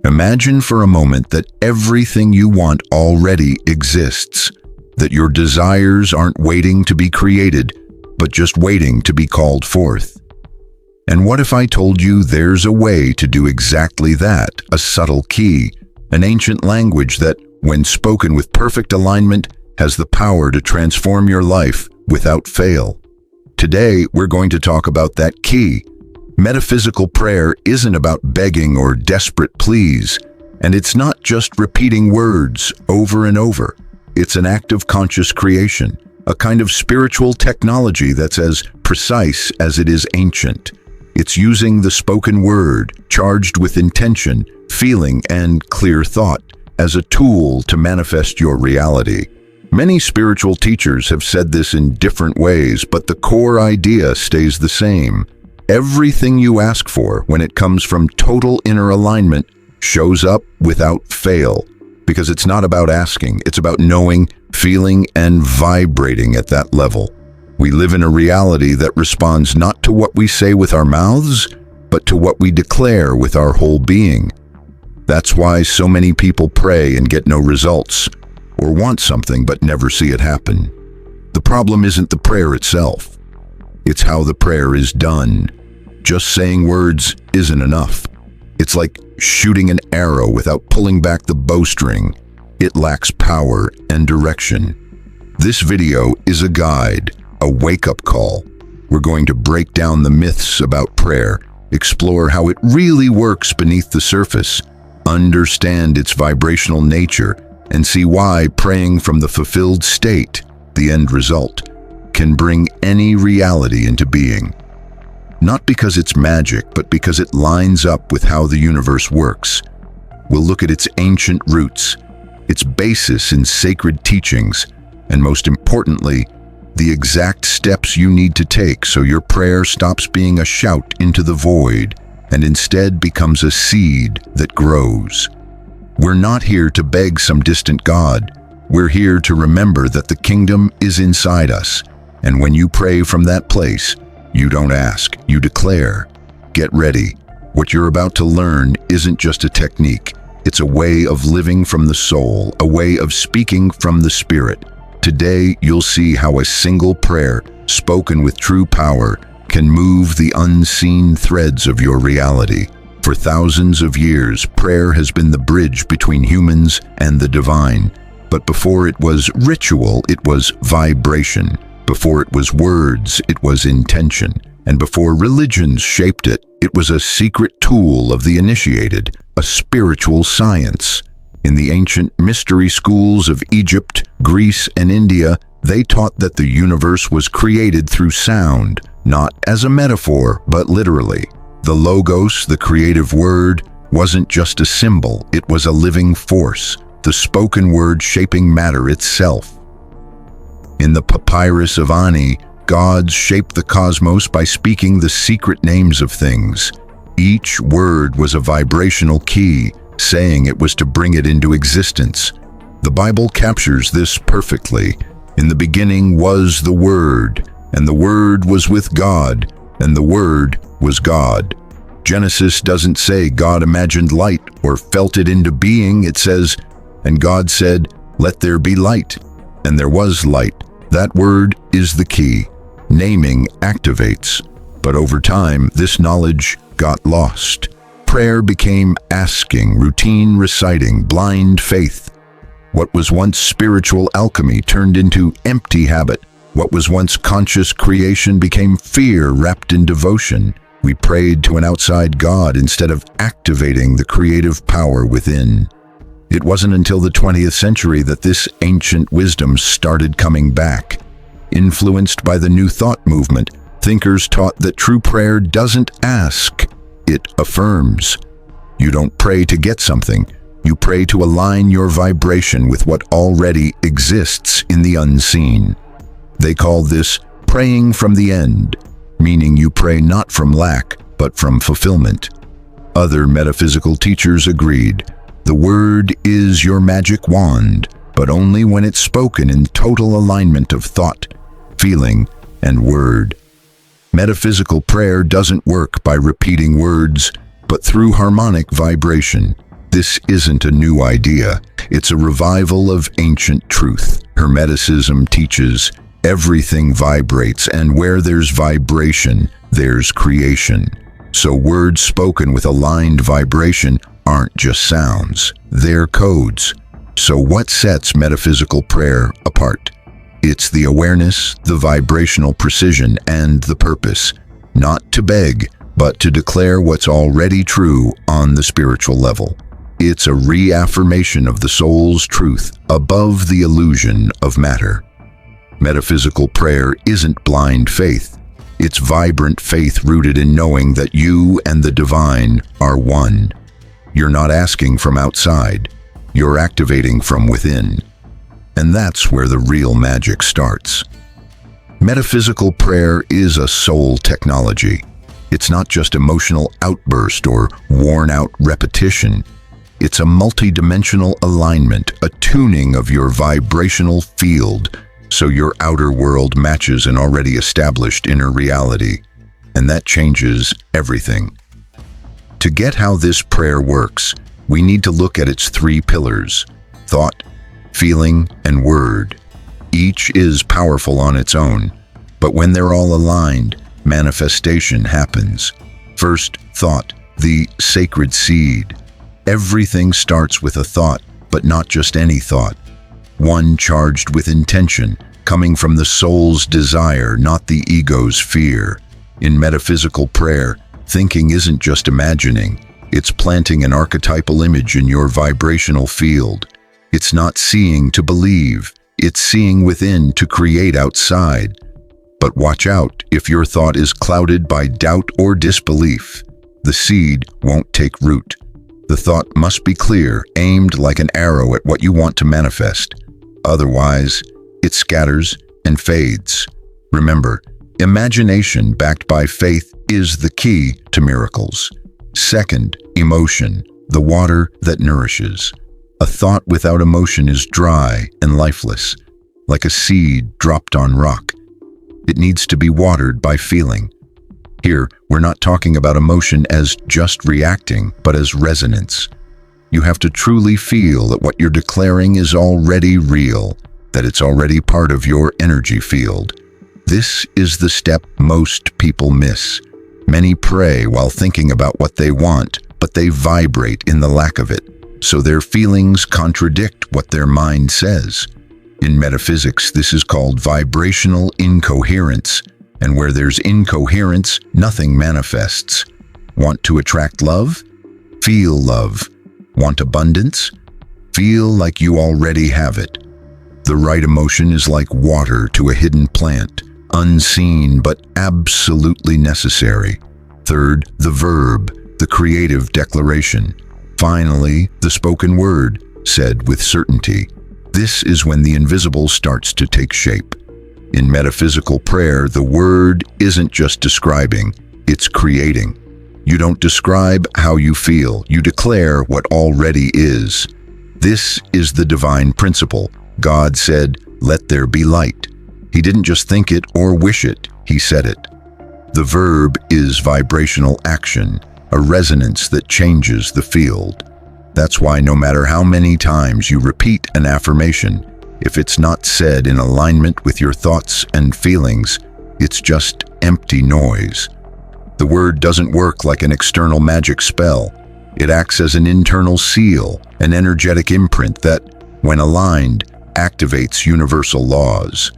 Imagine for a moment that everything you want already exists, that your desires aren't waiting to be created, but just waiting to be called forth. And what if I told you there's a way to do exactly that, a subtle key, an ancient language that, when spoken with perfect alignment, has the power to transform your life without fail? Today, we're going to talk about that key. Metaphysical prayer isn't about begging or desperate pleas, and it's not just repeating words over and over. It's an act of conscious creation, a kind of spiritual technology that's as precise as it is ancient. It's using the spoken word, charged with intention, feeling, and clear thought, as a tool to manifest your reality. Many spiritual teachers have said this in different ways, but the core idea stays the same. Everything you ask for, when it comes from total inner alignment, shows up without fail. Because it's not about asking, it's about knowing, feeling, and vibrating at that level. We live in a reality that responds not to what we say with our mouths, but to what we declare with our whole being. That's why so many people pray and get no results, or want something but never see it happen. The problem isn't the prayer itself. It's how the prayer is done. Just saying words isn't enough. It's like shooting an arrow without pulling back the bowstring. It lacks power and direction. This video is a guide, a wake-up call. We're going to break down the myths about prayer, explore how it really works beneath the surface, understand its vibrational nature, and see why praying from the fulfilled state, the end result, can bring any reality into being. Not because it's magic, but because it lines up with how the universe works. We'll look at its ancient roots, its basis in sacred teachings, and most importantly, the exact steps you need to take so your prayer stops being a shout into the void and instead becomes a seed that grows. We're not here to beg some distant God. We're here to remember that the kingdom is inside us. And when you pray from that place, you don't ask, you declare. Get ready. What you're about to learn isn't just a technique. It's a way of living from the soul, a way of speaking from the spirit. Today, you'll see how a single prayer, spoken with true power, can move the unseen threads of your reality. For thousands of years, prayer has been the bridge between humans and the divine. But before it was ritual, it was vibration. Before it was words, it was intention. And before religions shaped it, it was a secret tool of the initiated, a spiritual science. In the ancient mystery schools of Egypt, Greece, and India, they taught that the universe was created through sound, not as a metaphor, but literally. The logos, the creative word, wasn't just a symbol, it was a living force, the spoken word shaping matter itself. In the papyrus of Ani, gods shaped the cosmos by speaking the secret names of things. Each word was a vibrational key, saying it was to bring it into existence. The Bible captures this perfectly. In the beginning was the Word, and the Word was with God, and the Word was God. Genesis doesn't say God imagined light or felt it into being. It says, and God said, "Let there be light," and there was light. That word is the key. Naming activates. But over time, this knowledge got lost. Prayer became asking, routine reciting, blind faith. What was once spiritual alchemy turned into empty habit. What was once conscious creation became fear wrapped in devotion. We prayed to an outside God instead of activating the creative power within. It wasn't until the 20th century that this ancient wisdom started coming back. Influenced by the New Thought movement, thinkers taught that true prayer doesn't ask, it affirms. You don't pray to get something, you pray to align your vibration with what already exists in the unseen. They call this praying from the end, meaning you pray not from lack, but from fulfillment. Other metaphysical teachers agreed. The word is your magic wand, but only when it's spoken in total alignment of thought, feeling, and word. Metaphysical prayer doesn't work by repeating words, but through harmonic vibration. This isn't a new idea. It's a revival of ancient truth. Hermeticism teaches everything vibrates, and where there's vibration, there's creation. So words spoken with aligned vibration aren't just sounds, they're codes. So what sets metaphysical prayer apart? It's the awareness, the vibrational precision, and the purpose. Not to beg, but to declare what's already true on the spiritual level. It's a reaffirmation of the soul's truth above the illusion of matter. Metaphysical prayer isn't blind faith. It's vibrant faith rooted in knowing that you and the divine are one. You're not asking from outside, you're activating from within. And that's where the real magic starts. Metaphysical prayer is a soul technology. It's not just emotional outburst or worn-out repetition. It's a multidimensional alignment, a tuning of your vibrational field, so your outer world matches an already established inner reality. And that changes everything. To get how this prayer works, we need to look at its three pillars: thought, feeling, and word. Each is powerful on its own, but when they're all aligned, manifestation happens. First, thought, the sacred seed. Everything starts with a thought, but not just any thought. One charged with intention, coming from the soul's desire, not the ego's fear. In metaphysical prayer, thinking isn't just imagining, it's planting an archetypal image in your vibrational field. It's not seeing to believe, it's seeing within to create outside. But watch out if your thought is clouded by doubt or disbelief. The seed won't take root. The thought must be clear, aimed like an arrow at what you want to manifest. Otherwise, it scatters and fades. Remember, imagination backed by faith is the key to miracles. Second, emotion, the water that nourishes. A thought without emotion is dry and lifeless, like a seed dropped on rock. It needs to be watered by feeling. Here, we're not talking about emotion as just reacting, but as resonance. You have to truly feel that what you're declaring is already real, that it's already part of your energy field. This is the step most people miss. Many pray while thinking about what they want, but they vibrate in the lack of it, so their feelings contradict what their mind says. In metaphysics, this is called vibrational incoherence, and where there's incoherence, nothing manifests. Want to attract love? Feel love. Want abundance? Feel like you already have it. The right emotion is like water to a hidden plant, unseen but absolutely necessary. Third, the verb, the creative declaration. Finally, the spoken word, said with certainty. This is when the invisible starts to take shape. In metaphysical prayer, the word isn't just describing, it's creating. You don't describe how you feel, you declare what already is. This is the divine principle. God said, "Let there be light." He didn't just think it or wish it, he said it. The verb is vibrational action, a resonance that changes the field. That's why no matter how many times you repeat an affirmation, if it's not said in alignment with your thoughts and feelings, it's just empty noise. The word doesn't work like an external magic spell. It acts as an internal seal, an energetic imprint that, when aligned, activates universal laws.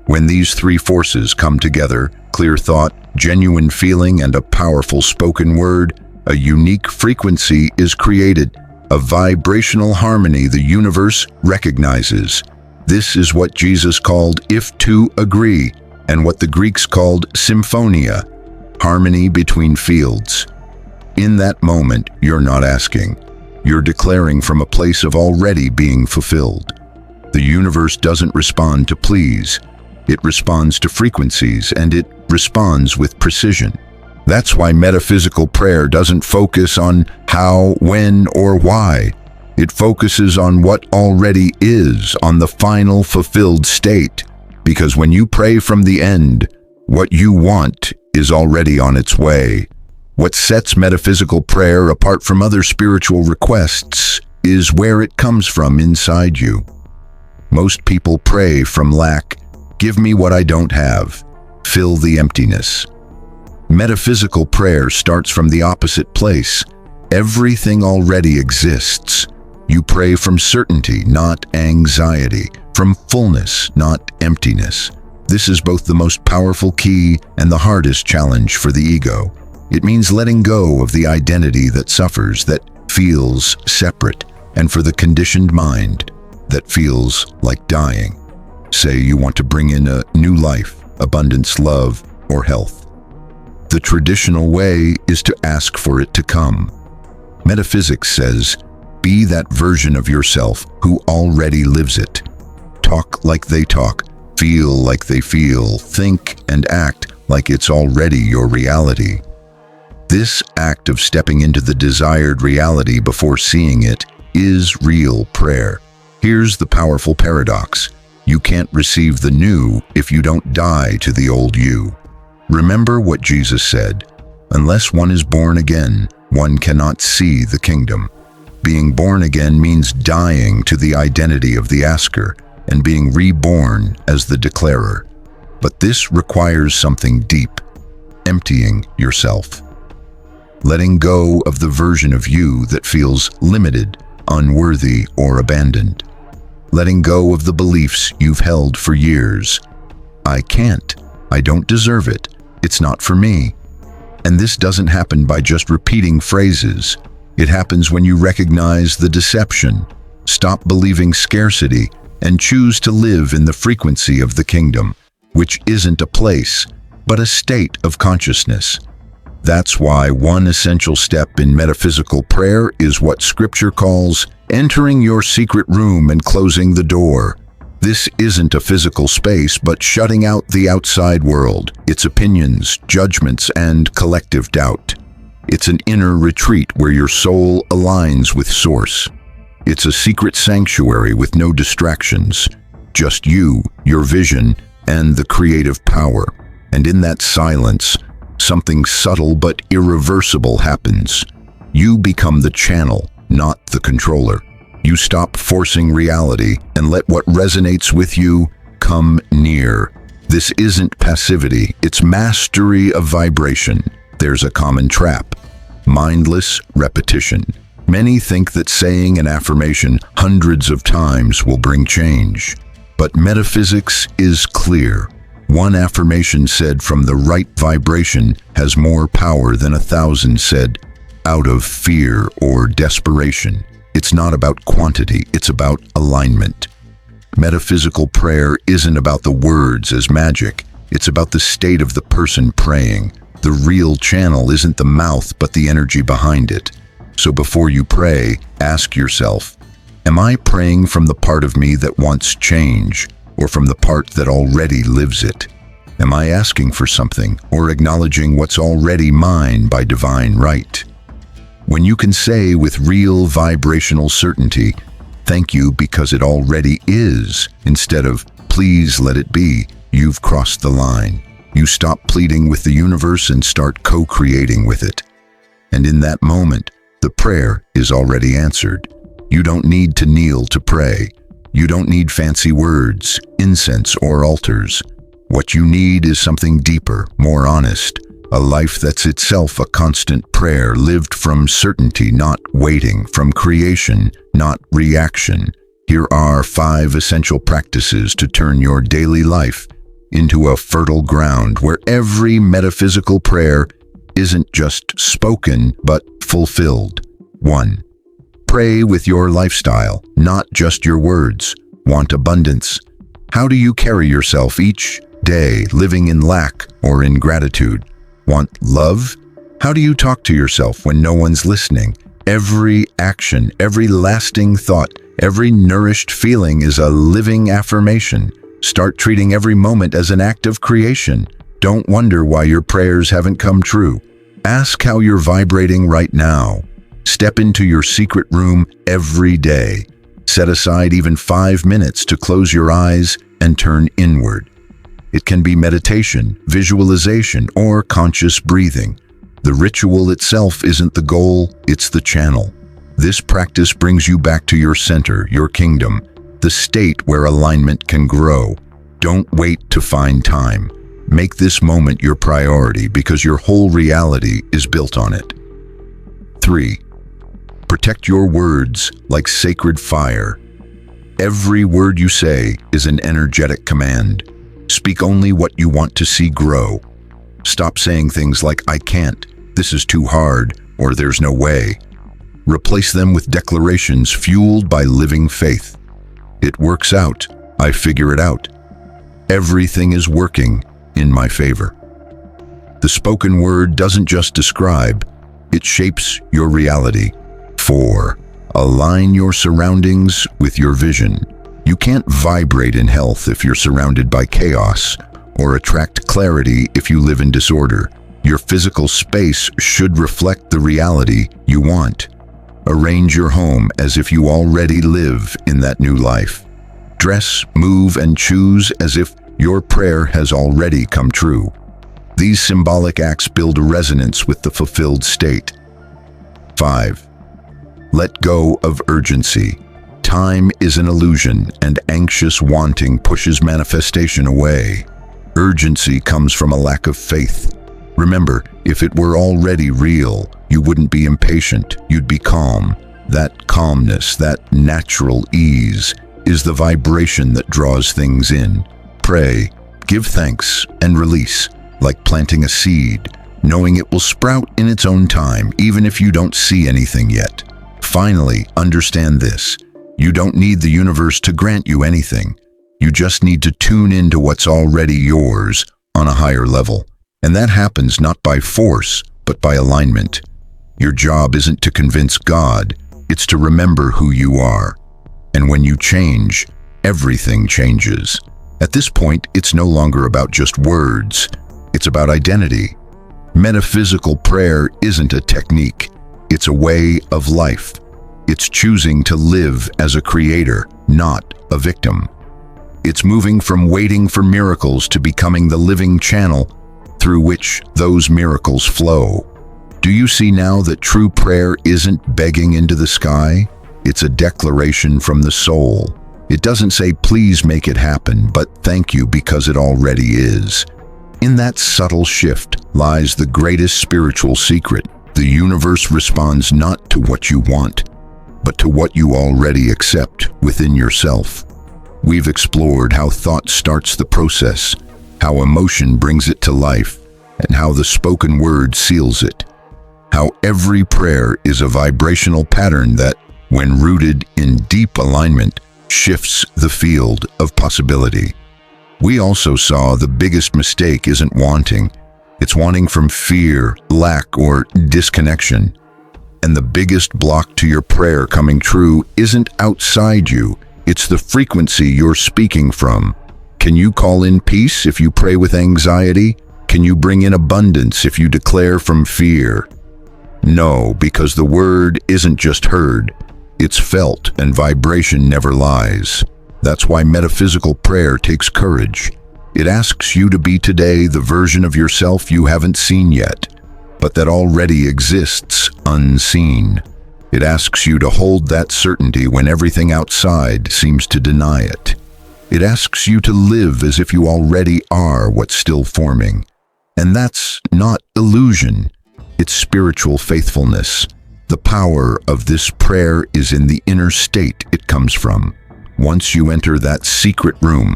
When these three forces come together, clear thought, genuine feeling, and a powerful spoken word, a unique frequency is created, a vibrational harmony the universe recognizes. This is what Jesus called "if two agree," and what the Greeks called symphonia, harmony between fields. In that moment, you're not asking. You're declaring from a place of already being fulfilled. The universe doesn't respond to pleas. It responds to frequencies, and it responds with precision. That's why metaphysical prayer doesn't focus on how, when, or why. It focuses on what already is, on the final fulfilled state. Because when you pray from the end, what you want is already on its way. What sets metaphysical prayer apart from other spiritual requests is where it comes from inside you. Most people pray from lack. Give me what I don't have. Fill the emptiness. Metaphysical prayer starts from the opposite place. Everything already exists. You pray from certainty, not anxiety, from fullness, not emptiness. This is both the most powerful key and the hardest challenge for the ego. It means letting go of the identity that suffers, that feels separate, and for the conditioned mind that feels like dying. Say you want to bring in a new life, abundance, love, or health. The traditional way is to ask for it to come. Metaphysics says, be that version of yourself who already lives it. Talk like they talk, feel like they feel, think and act like it's already your reality. This act of stepping into the desired reality before seeing it is real prayer. Here's the powerful paradox. You can't receive the new if you don't die to the old you. Remember what Jesus said, unless one is born again, one cannot see the kingdom. Being born again means dying to the identity of the asker and being reborn as the declarer. But this requires something deep, emptying yourself. Letting go of the version of you that feels limited, unworthy, or abandoned. Letting go of the beliefs you've held for years. I can't. I don't deserve it. It's not for me. And this doesn't happen by just repeating phrases. It happens when you recognize the deception, stop believing scarcity, and choose to live in the frequency of the kingdom, which isn't a place, but a state of consciousness. That's why one essential step in metaphysical prayer is what Scripture calls entering your secret room and closing the door. This isn't a physical space, but shutting out the outside world, its opinions, judgments, and collective doubt. It's an inner retreat where your soul aligns with Source. It's a secret sanctuary with no distractions, just you, your vision, and the creative power. And in that silence, something subtle but irreversible happens. You become the channel, not the controller. You stop forcing reality and let what resonates with you come near. This isn't passivity, it's mastery of vibration. There's a common trap: mindless repetition. Many think that saying an affirmation hundreds of times will bring change. But metaphysics is clear. One affirmation said from the right vibration has more power than 1,000 said out of fear or desperation. It's not about quantity, it's about alignment. Metaphysical prayer isn't about the words as magic, it's about the state of the person praying. The real channel isn't the mouth, but the energy behind it. So before you pray, ask yourself, am I praying from the part of me that wants change, or from the part that already lives it? Am I asking for something, or acknowledging what's already mine by divine right? When you can say with real vibrational certainty, thank you because it already is, instead of please let it be, you've crossed the line. You stop pleading with the universe and start co-creating with it. And in that moment, the prayer is already answered. You don't need to kneel to pray. You don't need fancy words, incense, or altars. What you need is something deeper, more honest, a life that's itself a constant prayer, lived from certainty, not waiting, from creation, not reaction. Here are 5 essential practices to turn your daily life into a fertile ground where every metaphysical prayer isn't just spoken, but fulfilled. 1. Pray with your lifestyle, not just your words. Want abundance? How do you carry yourself each day, living in lack or in gratitude? Want love? How do you talk to yourself when no one's listening? Every action, every lasting thought, every nourished feeling is a living affirmation. Start treating every moment as an act of creation. Don't wonder why your prayers haven't come true. Ask how you're vibrating right now. Step into your secret room every day. Set aside even 5 minutes to close your eyes and turn inward. It can be meditation, visualization, or conscious breathing. The ritual itself isn't the goal, it's the channel. This practice brings you back to your center, your kingdom, the state where alignment can grow. Don't wait to find time. Make this moment your priority because your whole reality is built on it. 3. Protect your words like sacred fire. Every word you say is an energetic command. Speak only what you want to see grow. Stop saying things like, "I can't," "This is too hard," or "There's no way." Replace them with declarations fueled by living faith. "It works out. I figure it out. Everything is working in my favor." The spoken word doesn't just describe, it shapes your reality. 4. Align your surroundings with your vision. You can't vibrate in health if you're surrounded by chaos, or attract clarity if you live in disorder. Your physical space should reflect the reality you want. Arrange your home as if you already live in that new life. Dress, move, and choose as if your prayer has already come true. These symbolic acts build a resonance with the fulfilled state. 5. Let go of urgency. Time is an illusion, and anxious wanting pushes manifestation away. Urgency comes from a lack of faith. Remember, if it were already real, you wouldn't be impatient, you'd be calm. That calmness, that natural ease, is the vibration that draws things in. Pray, give thanks, and release, like planting a seed, knowing it will sprout in its own time, even if you don't see anything yet. Finally, understand this. You don't need the universe to grant you anything. You just need to tune into what's already yours on a higher level. And that happens not by force, but by alignment. Your job isn't to convince God, it's to remember who you are. And when you change, everything changes. At this point, it's no longer about just words, it's about identity. Metaphysical prayer isn't a technique, it's a way of life. It's choosing to live as a creator, not a victim. It's moving from waiting for miracles to becoming the living channel through which those miracles flow. Do you see now that true prayer isn't begging into the sky? It's a declaration from the soul. It doesn't say, "Please make it happen," but "Thank you because it already is." In that subtle shift lies the greatest spiritual secret. The universe responds not to what you want, but to what you already accept within yourself. We've explored how thought starts the process, how emotion brings it to life, and how the spoken word seals it. How every prayer is a vibrational pattern that, when rooted in deep alignment, shifts the field of possibility. We also saw the biggest mistake isn't wanting. It's wanting from fear, lack, or disconnection. And the biggest block to your prayer coming true isn't outside you, it's the frequency you're speaking from. Can you call in peace if you pray with anxiety? Can you bring in abundance if you declare from fear? No, because the word isn't just heard, it's felt, and vibration never lies. That's why metaphysical prayer takes courage. It asks you to be today the version of yourself you haven't seen yet, but that already exists unseen. It asks you to hold that certainty when everything outside seems to deny it. It asks you to live as if you already are what's still forming. And that's not illusion, it's spiritual faithfulness. The power of this prayer is in the inner state it comes from. Once you enter that secret room,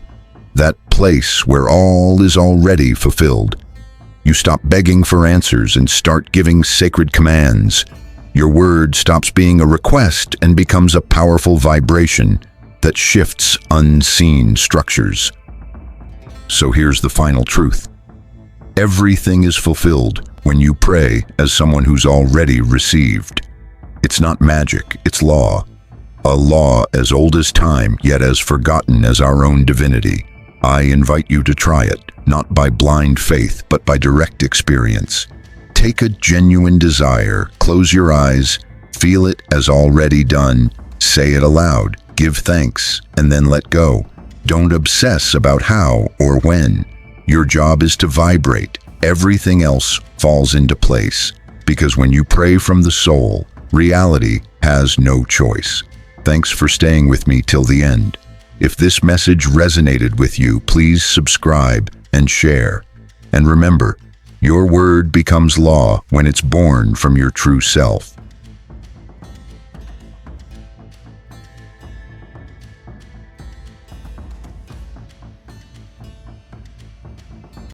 that place where all is already fulfilled, you stop begging for answers and start giving sacred commands. Your word stops being a request and becomes a powerful vibration that shifts unseen structures. So here's the final truth. Everything is fulfilled when you pray as someone who's already received. It's not magic, it's law. A law as old as time, yet as forgotten as our own divinity. I invite you to try it, not by blind faith, but by direct experience. Take a genuine desire, close your eyes, feel it as already done, say it aloud, give thanks, and then let go. Don't obsess about how or when. Your job is to vibrate. Everything else falls into place. Because when you pray from the soul, reality has no choice. Thanks for staying with me till the end. If this message resonated with you, please subscribe and share. And remember, your word becomes law when it's born from your true self.